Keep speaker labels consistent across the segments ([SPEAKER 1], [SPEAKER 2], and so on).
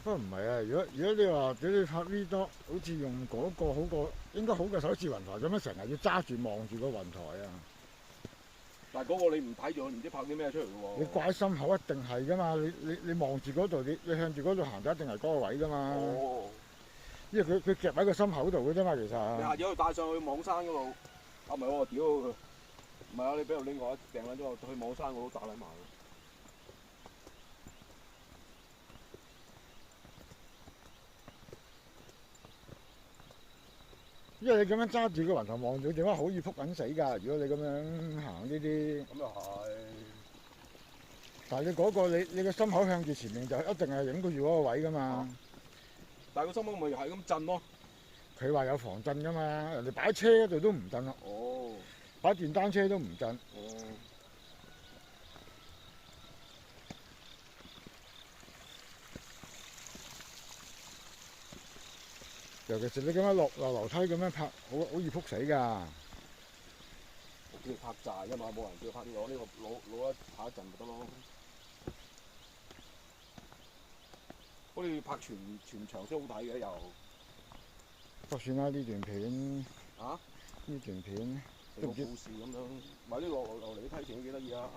[SPEAKER 1] 不過唔係啊，如果你話俾你拍 Vlog，好似用嗰個好過，應該好過手持雲台咁樣，成日要揸住望住個雲台啊！
[SPEAKER 2] 但係嗰個你唔睇住，唔知拍啲咩出嚟嘅喎。
[SPEAKER 1] 你掛喺心口一定係噶嘛，你望住嗰度，你向住嗰度行就一定係嗰個位噶嘛。
[SPEAKER 2] 哦，
[SPEAKER 1] 因為佢夾喺個心口度嘅啫嘛，其
[SPEAKER 2] 你
[SPEAKER 1] 實。
[SPEAKER 2] 下次可以帶上去網山嗰度。啊唔係喎，屌佢！唔係啊，你俾條 link 我，訂撚咗我去網山我都打撚埋。
[SPEAKER 1] 因為你咁樣揸住個雲台望住，點解好易撲緊死㗎？如果你咁樣行呢啲，
[SPEAKER 2] 咁又係。
[SPEAKER 1] 但係你嗰個你個心口向住前面就一定係影到住嗰個位㗎嘛。
[SPEAKER 2] 但係個心口咪係咁震咯。
[SPEAKER 1] 佢話有防震㗎嘛，人哋擺車嗰度都唔震咯，
[SPEAKER 2] 哦，
[SPEAKER 1] 擺電單車都唔震。
[SPEAKER 2] 哦，
[SPEAKER 1] 尤其是你咁樣落樓梯咁樣拍，好易撲死㗎。
[SPEAKER 2] 我叫佢拍炸啫嘛，冇人叫佢拍攞呢個攞一拍一陣咪得咯。好似拍全場先好睇嘅又。
[SPEAKER 1] 不算啦，呢段片，
[SPEAKER 2] 啊？
[SPEAKER 1] 呢段片
[SPEAKER 2] 成個故事咁樣，買啲落嚟啲梯田都幾得意啊！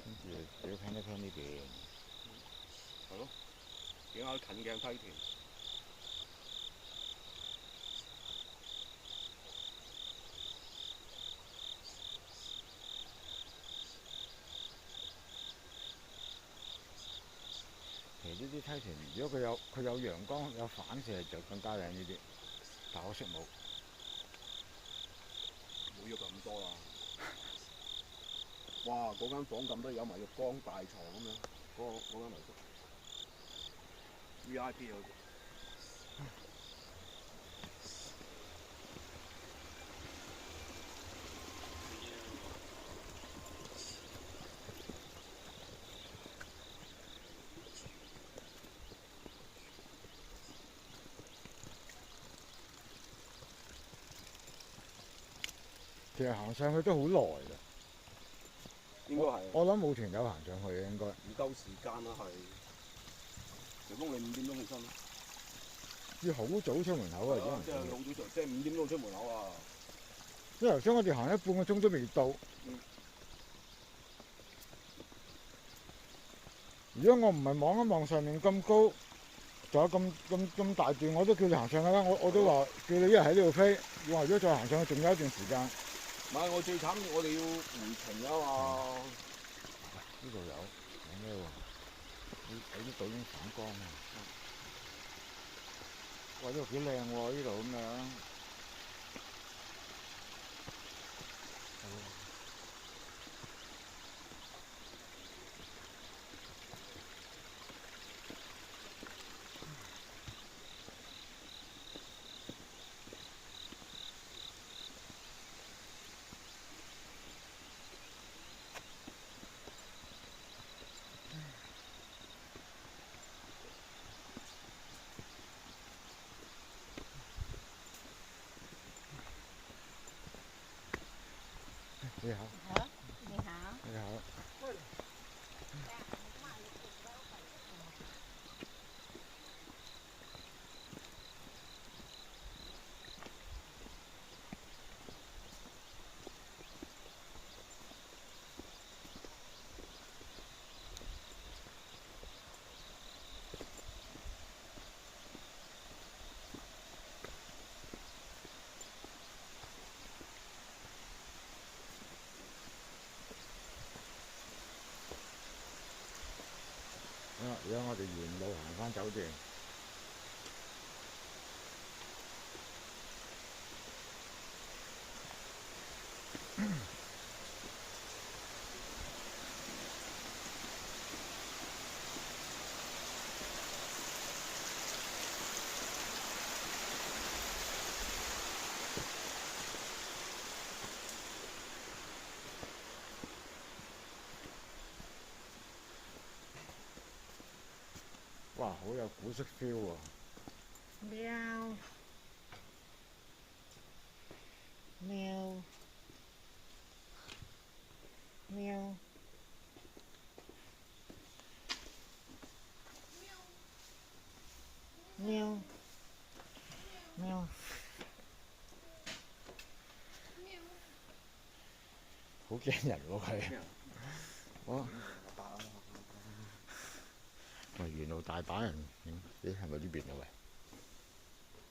[SPEAKER 1] 跟住要聽一聽呢邊。
[SPEAKER 2] 係咯，影下近鏡梯田。
[SPEAKER 1] 其實呢啲梯田，如果佢有陽光有反射就更加靚呢啲，但可惜冇。
[SPEAKER 2] 冇喐咁多啦。哇！嗰間房咁多有埋浴缸大床咁樣，嗰間民宿 VIP 嗰個。
[SPEAKER 1] 其實行上去都好耐㗎。
[SPEAKER 2] 應該係。
[SPEAKER 1] 我諗冇團友行上去嘅應該。
[SPEAKER 2] 唔夠時間啦，係。除非你5點鐘起身咯。
[SPEAKER 1] 要好早出門口啊！
[SPEAKER 2] 即係好早出，即係5點鐘出門口啊！
[SPEAKER 1] 因為頭先我哋行一半個鐘都未到。如果我唔係望一望上面咁高，仲有咁大段，我都叫你行上去啦。我都話叫你一日喺呢度飛。我話如果再行上去，仲有一段時間。
[SPEAKER 2] 唔係，我最慘，我哋要回程啊嘛。
[SPEAKER 1] 呢度有咩喎？有啲島已經反光啦。哇！呢度幾靚喎，呢度咁樣。你好。
[SPEAKER 3] 你好。
[SPEAKER 1] 你好。而家我哋沿路行返酒店。哇！好有古色 feel 喎。
[SPEAKER 3] 喵喵喵。喵，
[SPEAKER 1] 好驚人喎佢。我喂，沿路大把人，咦係咪呢邊啊喂？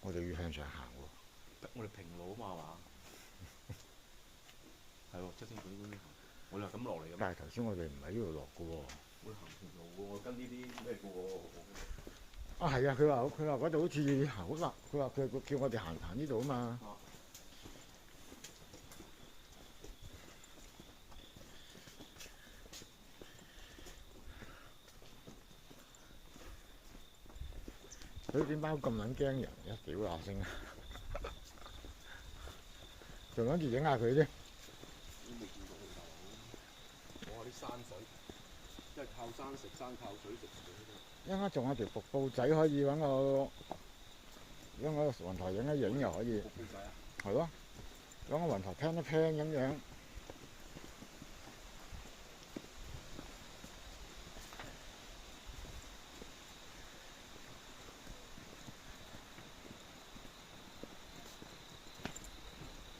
[SPEAKER 1] 我哋要向上行喎。
[SPEAKER 2] 我哋平路啊嘛係嘛？係喎，七星本嗰邊行，我哋係咁落嚟嘅咩？
[SPEAKER 1] 但係頭先我哋唔喺呢度落嘅喎。
[SPEAKER 2] 我哋行平路喎，我跟呢啲咩嘅喎？
[SPEAKER 1] 啊係啊，佢話嗰度好似好難，佢話佢叫我哋行呢度啊嘛。佢點解咁撚驚人嘅？屌下聲啊！仲諗住影下佢啫。
[SPEAKER 2] 都未見過佢大佬，我話啲山水，即係靠山食山，靠水食水。
[SPEAKER 1] 一陣間仲有條瀑布仔可以揾個雲台影一影又可以。
[SPEAKER 2] 瀑布仔啊！
[SPEAKER 1] 係咯，揾個雲台 pan 一 pan 咁樣。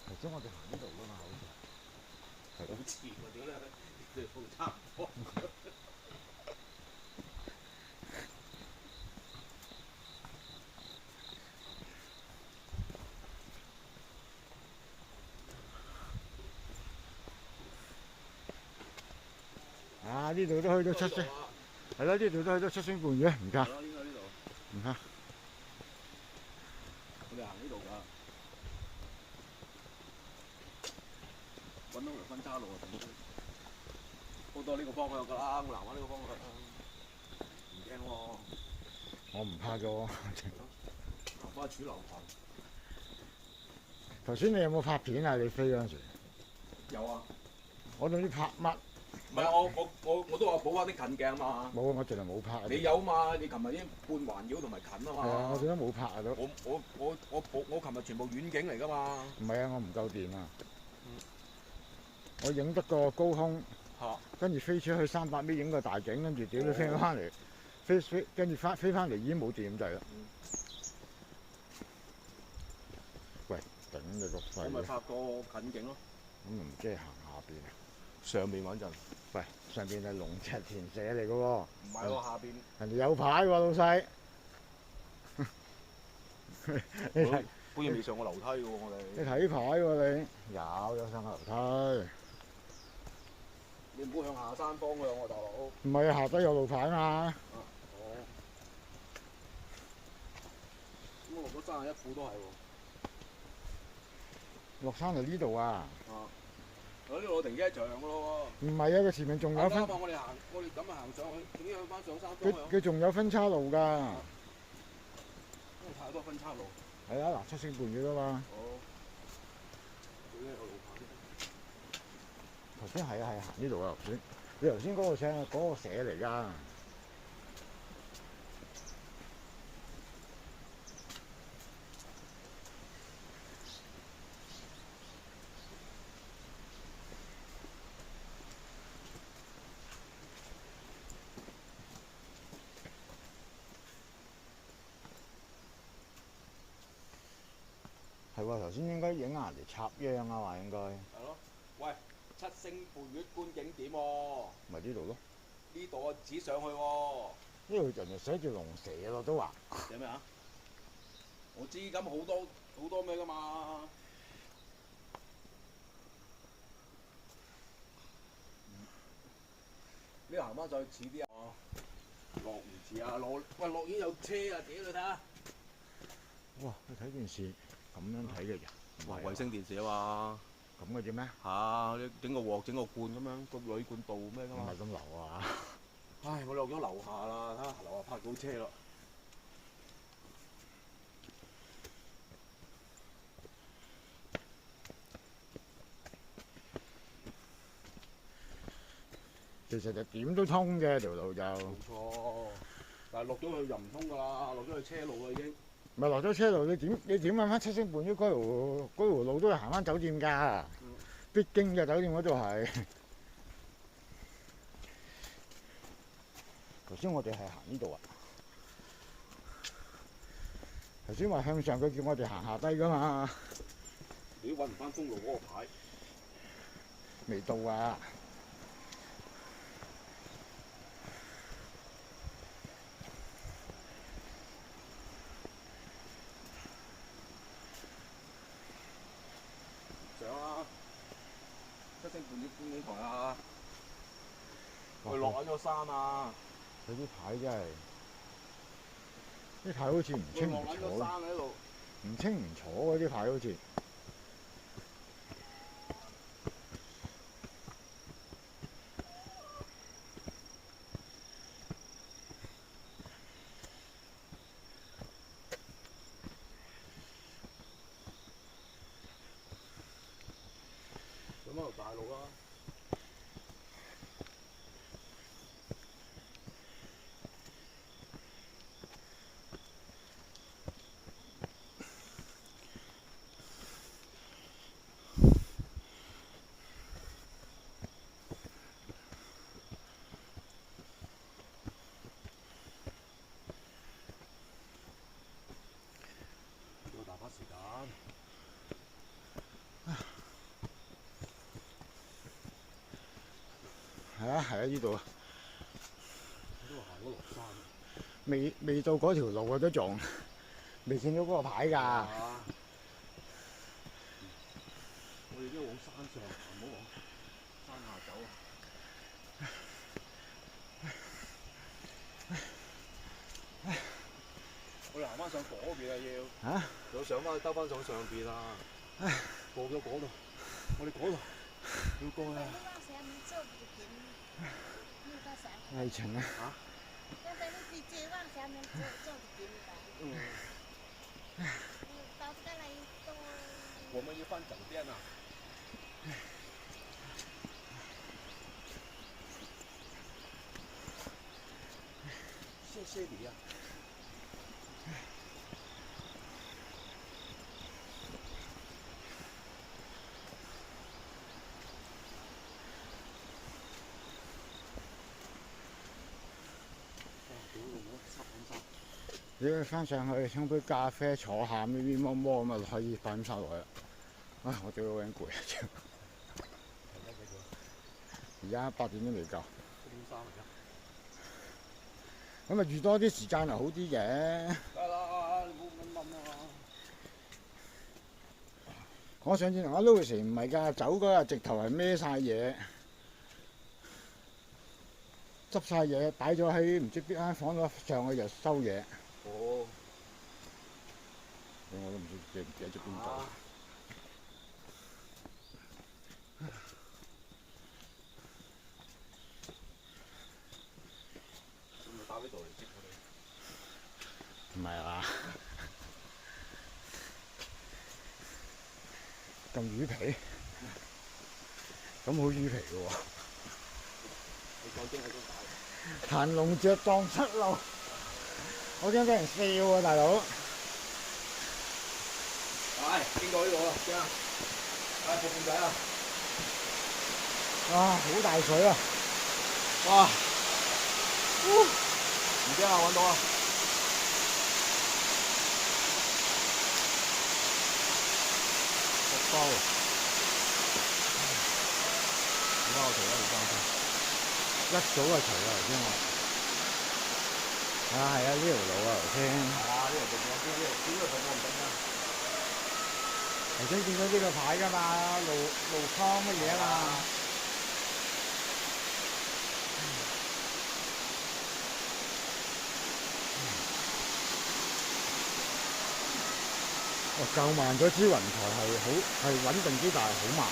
[SPEAKER 1] 頭先我哋行呢度㗎嘛，好似係。係咯。
[SPEAKER 2] 好似喎，屌你，條路差唔多。
[SPEAKER 1] 啊！呢度都去到七星，係咯，呢度都去到七星半嘅，唔怕。
[SPEAKER 2] 係咯，應該呢度。
[SPEAKER 1] 唔怕。
[SPEAKER 2] 我哋行呢度㗎。揾到條分岔路啊！好多呢個方向㗎啦，我南灣呢個方向。唔驚喎。
[SPEAKER 1] 我唔怕嘅喎。
[SPEAKER 2] 南灣主流行。
[SPEAKER 1] 頭先你有冇拍片啊？你飛嗰陣時。
[SPEAKER 2] 有啊。
[SPEAKER 1] 我仲要拍乜？
[SPEAKER 2] 唔係啊！我都話補翻啲近鏡嘛。
[SPEAKER 1] 冇，我淨係冇拍。
[SPEAKER 2] 你有嘛？你琴日已經半環繞同埋近啊嘛。
[SPEAKER 1] 係啊，我點解冇拍啊都？
[SPEAKER 2] 我琴日全部遠景嚟㗎嘛。
[SPEAKER 1] 唔係啊，我唔夠電啊。我影得個高空，跟住飛出去300米影個大景，跟住屌你飛翻嚟，跟住飛翻嚟已經冇電咁滯啦。喂，頂你個肺！
[SPEAKER 2] 我咪拍個近景咯。
[SPEAKER 1] 咁唔即係行下邊啊？
[SPEAKER 2] 上面穩陣。
[SPEAKER 1] 喂，上邊係龍脊田社嚟嘅喎。
[SPEAKER 2] 唔係喎，下邊。
[SPEAKER 1] 人哋有牌喎，老細。你睇，
[SPEAKER 2] 好似未上過樓梯嘅喎，我哋。
[SPEAKER 1] 你睇牌喎你。有上過樓梯。
[SPEAKER 2] 你唔好向下山方向喎，大佬。
[SPEAKER 1] 唔係啊，下低有路牌嘛。
[SPEAKER 2] 哦。咁我落咗山一副都係喎。
[SPEAKER 1] 落山就呢度啊。
[SPEAKER 2] 我呢度停車場嘅咯
[SPEAKER 1] 喎。唔係啊，佢前面仲有分。
[SPEAKER 2] 我哋咁行上去，點解去翻上山方向？
[SPEAKER 1] 佢仲有分岔路㗎。
[SPEAKER 2] 因為太多分岔路。
[SPEAKER 1] 係啊，嗱，7星半嘅啫嘛。
[SPEAKER 2] 哦。最緊有路牌。
[SPEAKER 1] 頭先係啊，行呢度啊，頭先。你頭先嗰個社嚟㗎。係喎，頭先應該影下人哋插秧啊嘛，應該。
[SPEAKER 2] 係咯。喂，七星半月觀景點喎。
[SPEAKER 1] 咪呢度咯。
[SPEAKER 2] 呢度啊，指上去喎。
[SPEAKER 1] 呢度人哋寫住龍蛇咯，都話。
[SPEAKER 2] 寫咩啊？我知咁好多咩㗎嘛。呢行翻上去似啲啊。落唔似啊，落已經有車啊！屌你睇下。
[SPEAKER 1] 哇！你睇電視咁樣睇嘅人。
[SPEAKER 2] 哇！衛星電視啊嘛。
[SPEAKER 1] 咁嘅啫咩？
[SPEAKER 2] 嚇！你整個鑊整個罐咁樣，個鋁罐倒咩㗎嘛？
[SPEAKER 1] 唔係咁流啊！
[SPEAKER 2] 唉！我落咗樓下啦，睇下樓下泊到車咯。
[SPEAKER 1] 其實就點都通嘅條路就。
[SPEAKER 2] 冇錯，但係落咗去就唔通㗎啦，落咗去車路啦已經。
[SPEAKER 1] 唔係落咗車路，你點揾翻7星半嗰條路都係行翻酒店㗎，必經嘅酒店嗰度係。頭先我哋係行呢度啊，頭先話向上，佢叫我哋行下低㗎嘛。
[SPEAKER 2] 你揾唔翻封路嗰個牌？
[SPEAKER 1] 未到啊！
[SPEAKER 2] 上啊！7星半點觀景台啊！佢落緊咗山啊！
[SPEAKER 1] 佢啲牌真係，啲牌好似唔清唔
[SPEAKER 2] 落緊咗
[SPEAKER 1] 楚，
[SPEAKER 2] 山喺度。
[SPEAKER 1] 唔清唔楚嗰啲牌好似。
[SPEAKER 2] 上翻條大路啦！要大把時間。
[SPEAKER 1] 係啊係啊，呢度啊，
[SPEAKER 2] 都話行咗落山。
[SPEAKER 1] 未到嗰條路啊，都仲未見到嗰個牌㗎。
[SPEAKER 2] 我哋都要往山上，唔好往山下走啊！我哋行翻上嗰邊啊要。
[SPEAKER 1] 嚇？
[SPEAKER 2] 有上翻兜翻上上邊啊！過咗嗰度，我哋嗰度要過啊！
[SPEAKER 1] 危程啊！
[SPEAKER 3] 要在你直接往下面走就近了。到这来都。
[SPEAKER 2] 我們要翻酒店啊！謝謝你啊！
[SPEAKER 1] 你要翻上去沖杯咖啡，坐下咪咪摸摸咁啊，可以翻晒落去啦。唉，我屌好撚攰啊！而家8點都未夠。咁咪預多啲時間就好啲嘅。
[SPEAKER 2] 得啦，你唔好咁諗啊！
[SPEAKER 1] 我上次同阿 Louis 唔係㗎，走嗰日直頭係孭晒嘢，執晒嘢擺咗喺唔知邊間房度，上去就收嘢。
[SPEAKER 2] 哦。
[SPEAKER 1] 我都唔知記得咗邊度。
[SPEAKER 2] 咁咪打呢度嚟接我哋？
[SPEAKER 1] 唔係啊！咁魚皮，咁好魚皮嘅喎。
[SPEAKER 2] 你講真係都打。
[SPEAKER 1] 行龍脊撞出路，我驚俾人笑啊，大佬！
[SPEAKER 2] 唉，經過呢度啦，驚啊！唉，服務仔啊！
[SPEAKER 1] 哇，好大水啊！
[SPEAKER 2] 哇！唔驚啊，揾到啊！
[SPEAKER 1] 包啊！而家我除咗條裝衫，一早就除啦頭先我。係啊，呢條路啊頭先。
[SPEAKER 2] 係啊，呢條直路邊呢個路我唔頂啊！
[SPEAKER 1] 頭先見到呢個牌㗎嘛，路倉乜嘢啊嘛。夠慢咗支雲台係穩定啲，但係好慢。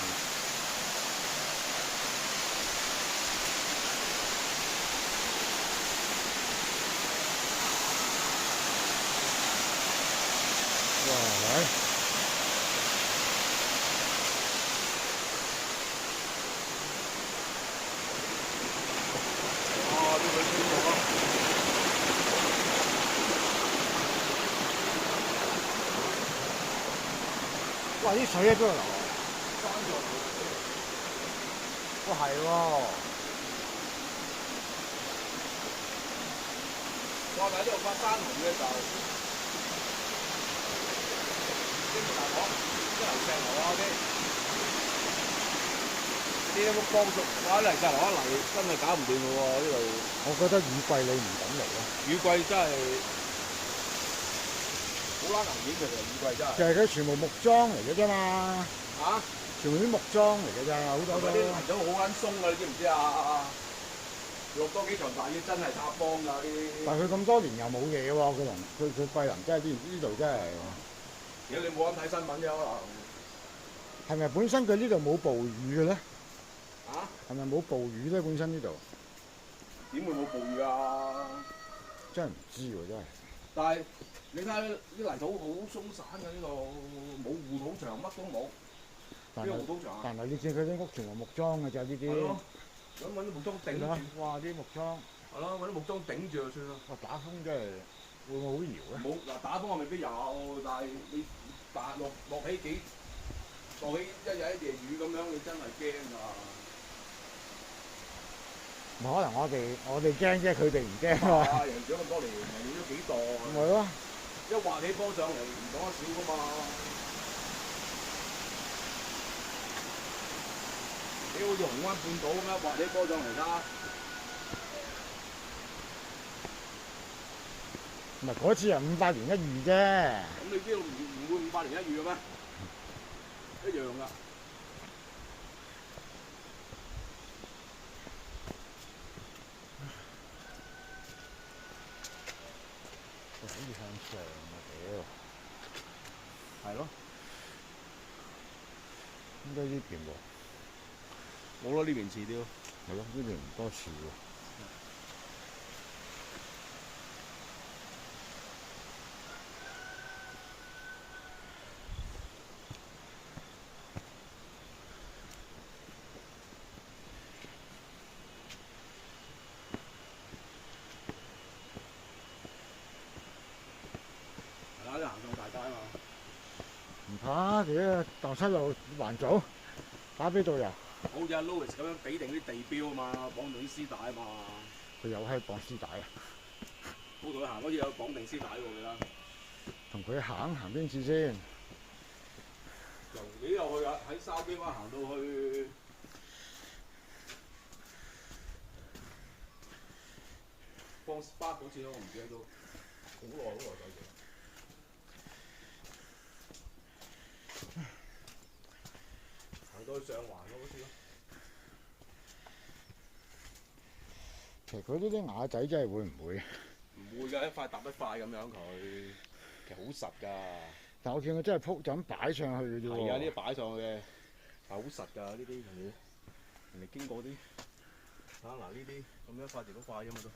[SPEAKER 1] 哇！係。
[SPEAKER 2] 哇！啲水清咗啊！
[SPEAKER 1] 哇！啲水喺邊度流啊？
[SPEAKER 2] 山上。
[SPEAKER 1] 哇，係喎！
[SPEAKER 2] 哇！喺呢度發山洪嘅就〜大鑊，啲泥石流啊嗰啲，啲都幫熟，哇！泥石流一嚟真係搞唔掂嘅喎呢度。
[SPEAKER 1] 我覺得雨季你唔敢嚟咯。
[SPEAKER 2] 雨季真係好撚危險嘅，其實雨季真係。
[SPEAKER 1] 其實佢全部木樁嚟嘅啫嘛。
[SPEAKER 2] 嚇？
[SPEAKER 1] 全部啲木樁嚟嘅咋，好多都。
[SPEAKER 2] 啲泥種好撚鬆㗎，你知唔知啊？落多幾場大雨真係塌幫㗎呢啲。
[SPEAKER 1] 但係佢咁多年又冇嘢喎，佢桂林真係呢度真係。
[SPEAKER 2] 如果你冇咁睇新聞啫，可能。
[SPEAKER 1] 係咪本身佢呢度冇暴雨嘅咧？
[SPEAKER 2] 嚇？
[SPEAKER 1] 係咪冇暴雨咧？本身呢度
[SPEAKER 2] 點會冇暴雨啊？
[SPEAKER 1] 真係唔知喎，真係。
[SPEAKER 2] 但係你睇下啲泥土好鬆散嘅呢度，冇護土牆，乜都冇。邊個護土牆啊？
[SPEAKER 1] 但係你見佢啲屋全部木樁嘅咋呢啲。
[SPEAKER 2] 係咯。咁揾啲木樁頂住。
[SPEAKER 1] 哇！啲木樁。
[SPEAKER 2] 係咯，揾啲木樁頂住就算啦。
[SPEAKER 1] 哇！打風真係會唔會好搖咧？
[SPEAKER 2] 冇嗱，打風我未必有，但係你落起一日一夜雨咁樣，你真係驚㗎。
[SPEAKER 1] 唔可能我哋驚啫，佢哋唔驚啊！
[SPEAKER 2] 啊！人長咁多年，人養咗幾代。
[SPEAKER 1] 咪咯，
[SPEAKER 2] 一劃起波上嚟唔講得少㗎嘛。你好似紅灣半島咁樣劃起波上嚟啦。
[SPEAKER 1] 唔係嗰次係500年一遇啫。
[SPEAKER 2] 咁你知道唔會500年一遇嘅咩？一樣㗎。
[SPEAKER 1] 可以向上啊！屌，
[SPEAKER 2] 係咯。
[SPEAKER 1] 應該呢邊喎。
[SPEAKER 2] 冇咯，呢邊遲啲咯。
[SPEAKER 1] 係咯，呢邊唔多樹喎。
[SPEAKER 2] 行上大街嘛。
[SPEAKER 1] 唔怕，屌蕩失路還早，打俾導遊。
[SPEAKER 2] 好似阿 Louis 咁樣俾定啲地標啊嘛，綁定啲絲帶啊嘛。
[SPEAKER 1] 佢有閪綁絲帶啊！
[SPEAKER 2] 我同佢行嗰次有綁定絲帶喎，記得。
[SPEAKER 1] 同佢行邊次先？
[SPEAKER 2] 你又去啊？喺筲箕灣行到去放巴嗰次咯，我唔記得咗，好耐走咗。行到去上環嗰次咯。
[SPEAKER 1] 其實佢呢啲瓦仔真係會唔會？
[SPEAKER 2] 唔會㗎，一塊搭一塊咁樣佢，其實好實㗎。
[SPEAKER 1] 但我見佢真係鋪就咁擺上去嘅啫喎。
[SPEAKER 2] 係啊，呢啲擺上去嘅，係好實㗎呢啲人哋經過啲，嗱呢啲咁一塊疊一塊啫嘛都係。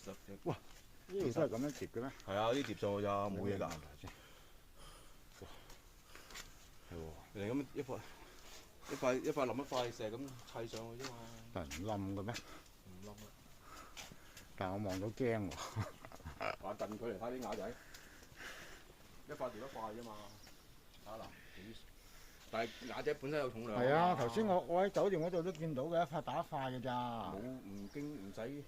[SPEAKER 2] 實嘅。
[SPEAKER 1] 哇！呢度都係咁樣疊嘅咩？
[SPEAKER 2] 係啊，呢啲疊上去咋，冇嘢㗎。
[SPEAKER 1] 係喎。
[SPEAKER 2] 人哋咁一塊冧一塊石咁砌上去啫嘛。
[SPEAKER 1] 但係唔冧嘅咩？
[SPEAKER 2] 唔冧啊！
[SPEAKER 1] 但係我望到驚喎。
[SPEAKER 2] 話近距離睇啲瓦仔，一塊疊一塊啫嘛。睇下嗱，但係瓦仔本身有重量。
[SPEAKER 1] 係啊，頭先我喺酒店嗰度都見到嘅，一塊打一塊嘅咋。
[SPEAKER 2] 唔使。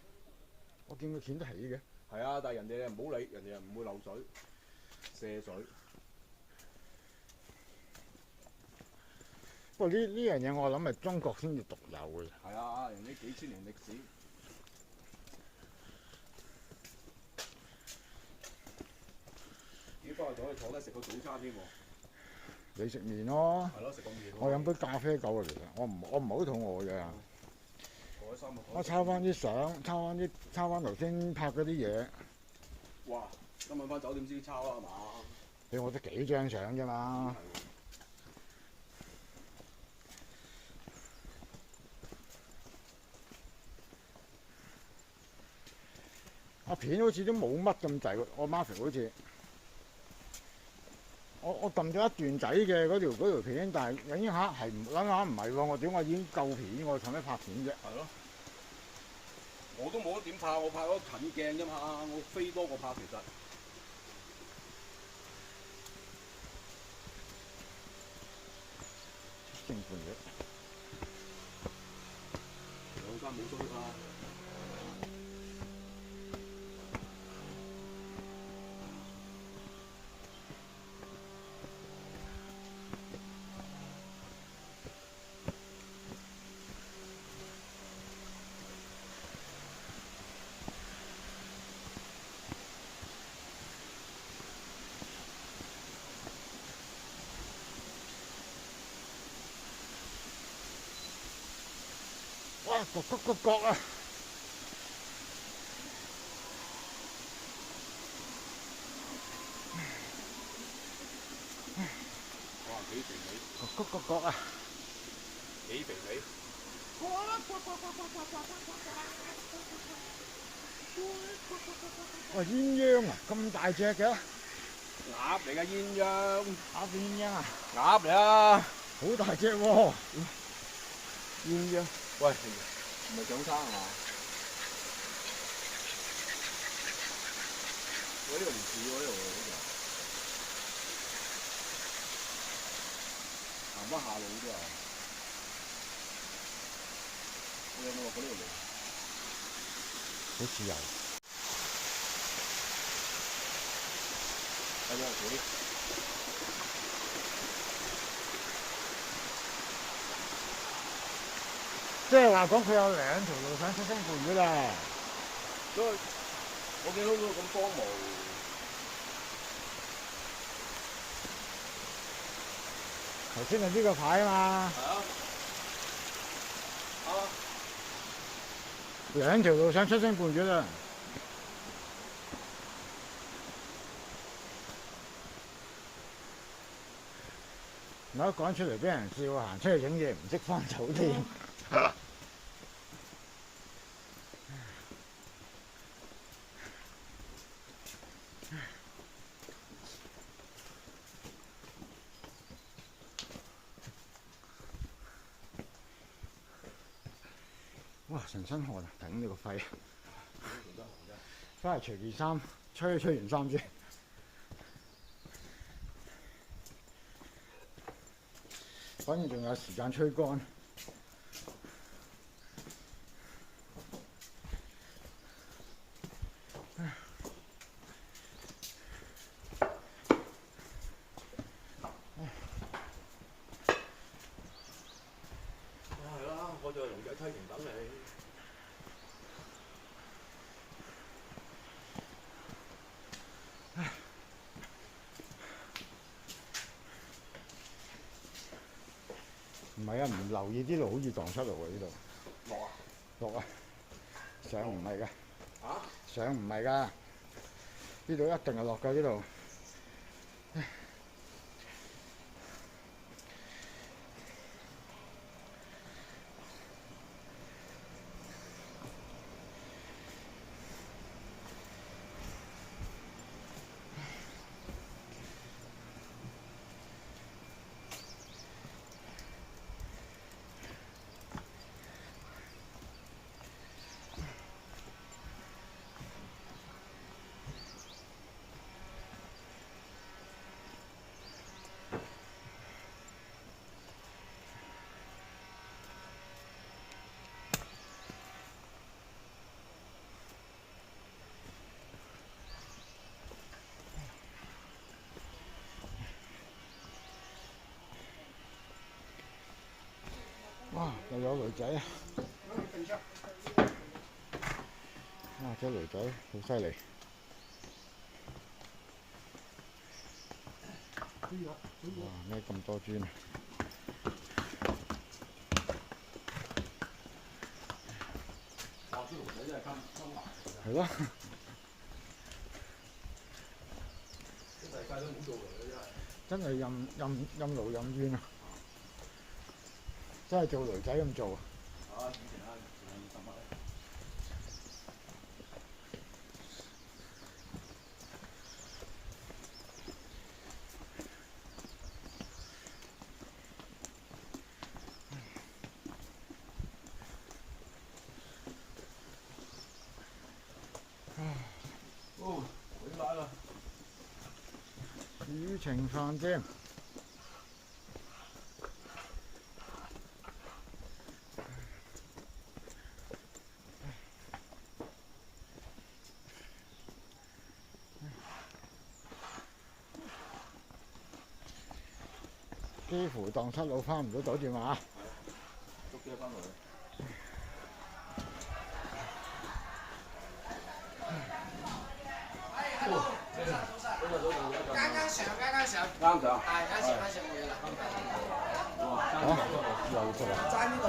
[SPEAKER 1] 我見佢掀得起嘅。
[SPEAKER 2] 係啊，但係人哋唔好理，人哋又唔會漏水、瀉水。
[SPEAKER 1] 不過呢樣嘢我諗係中國先至獨有嘅。
[SPEAKER 2] 係啊，人哋幾千年歷史。依家仲可以坐低食個早餐添喎。
[SPEAKER 1] 你食麵咯。
[SPEAKER 2] 係咯，食個麵。
[SPEAKER 1] 我飲杯咖啡夠啦，其實我唔係好肚餓嘅。
[SPEAKER 2] 坐喺三個台。
[SPEAKER 1] 我抄翻啲相，抄翻頭先拍嗰啲嘢。
[SPEAKER 2] 哇！今晚翻酒店先抄啦，係嘛？
[SPEAKER 1] 你我得幾張相啫嘛。阿片好似都冇乜咁滯喎，我 Marvel 好似我撳咗一段仔嘅嗰條片，但係影影下係諗下唔係喎，我點解已經夠片，我使咩拍片啫？
[SPEAKER 2] 係咯。我都冇得點拍，我拍嗰近鏡啫嘛，我飛多過拍其實。
[SPEAKER 1] 正半嘅。
[SPEAKER 2] 兩間冇租啦。
[SPEAKER 1] 各個角啊！
[SPEAKER 2] 哇，幾肥美！
[SPEAKER 1] 各個角啊！
[SPEAKER 2] 幾肥美！
[SPEAKER 1] 哇！鴛鴦啊，咁大隻嘅？
[SPEAKER 2] 鴨嚟㗎鴛鴦。
[SPEAKER 1] 鴨變鴛鴦啊！
[SPEAKER 2] 鴨嚟啊！
[SPEAKER 1] 好大隻喎！
[SPEAKER 2] 鴛鴦。喂，唔係長生係嘛？我呢度唔似喎，呢度好似。行翻下路嗰啲啊！我有冇落過呢度嚟？
[SPEAKER 1] 好似有。
[SPEAKER 2] 睇下佢。
[SPEAKER 1] 即係話講佢有2條路上出聲背㗎啦。
[SPEAKER 2] 所以我見到佢咁荒蕪。
[SPEAKER 1] 頭先係呢個牌啊嘛。
[SPEAKER 2] 係啊。啊。
[SPEAKER 1] 2條路上出聲半咗啦。唔好講出嚟俾人笑，行出去影嘢唔識翻酒店。哇！成身汗啊，頂你個肺！翻嚟除件衫，吹完衫先。反正仲有時間吹乾。
[SPEAKER 2] 係啦，我就係龍仔梯田等你。
[SPEAKER 1] 唔係啊，唔留意啲路好似撞出路喎呢度。
[SPEAKER 2] 落啊！
[SPEAKER 1] 落啊！上唔係㗎。
[SPEAKER 2] 啊？
[SPEAKER 1] 上唔係㗎。呢度一定係落㗎呢度。哇！又有女仔啊！哇！隻女仔好犀利。哇！咩咁多磚啊？
[SPEAKER 2] 哇！啲女仔真係襟埋。
[SPEAKER 1] 係咯。
[SPEAKER 2] 啲世界都冇做嚟嘅
[SPEAKER 1] 真係任勞任怨啊！真係做女仔咁做啊！
[SPEAKER 2] 啊！以前啊，20蚊。哦，回來了。
[SPEAKER 1] 雨情飯店。幾乎蕩失路，翻唔到酒店啊！
[SPEAKER 2] 都驚翻嚟。
[SPEAKER 4] 啱上，
[SPEAKER 2] 啱上。
[SPEAKER 4] 係啱上冇嘢啦。
[SPEAKER 1] 啊！又出嚟。
[SPEAKER 4] 爭呢度